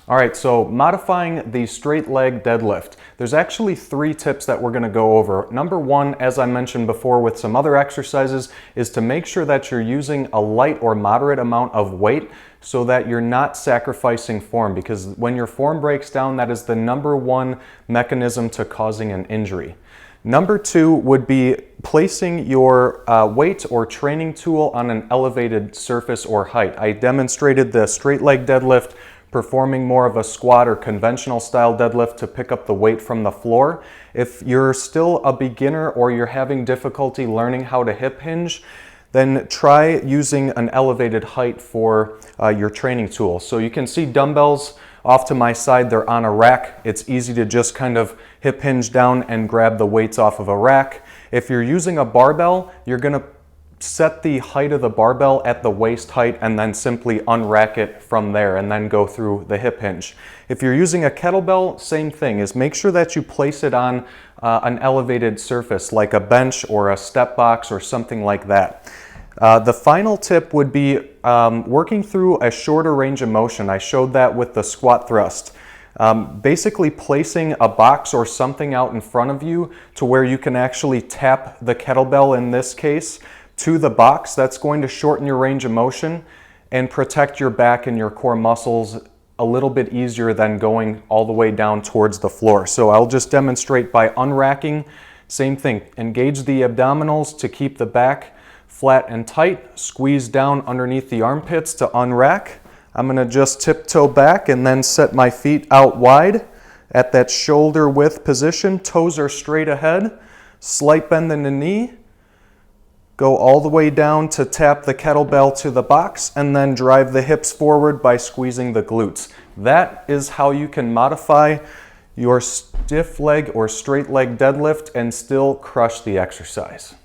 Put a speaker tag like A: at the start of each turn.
A: All right, so modifying the straight leg deadlift. There's actually 3 tips that we're gonna go over. Number 1, as I mentioned before with some other exercises, is to make sure that you're using a light or moderate amount of weight so that you're not sacrificing form, because when your form breaks down, that is the number 1 mechanism to causing an injury. Number 2 would be placing your weight or training tool on an elevated surface or height. I demonstrated the straight leg deadlift performing more of a squat or conventional style deadlift to pick up the weight from the floor. If you're still a beginner or you're having difficulty learning how to hip hinge, then try using an elevated height for your training tool. So you can see dumbbells off to my side, they're on a rack. It's easy to just kind of hip hinge down and grab the weights off of a rack. If you're using a barbell, you're gonna set the height of the barbell at the waist height and then simply unrack it from there and then go through the hip hinge. If you're using a kettlebell, same thing, is make sure that you place it on an elevated surface like a bench or a step box or something like that. The final tip would be working through a shorter range of motion. I showed that with the squat thrust. Basically placing a box or something out in front of you to where you can actually tap the kettlebell in this case to the box. That's going to shorten your range of motion and protect your back and your core muscles a little bit easier than going all the way down towards the floor. So I'll just demonstrate by unracking. Same thing, engage the abdominals to keep the back flat and tight, squeeze down underneath the armpits to unrack. I'm gonna just tiptoe back and then set my feet out wide at that shoulder width position. Toes are straight ahead, slight bend in the knee, go all the way down to tap the kettlebell to the box and then drive the hips forward by squeezing the glutes. That is how you can modify your stiff leg or straight leg deadlift and still crush the exercise.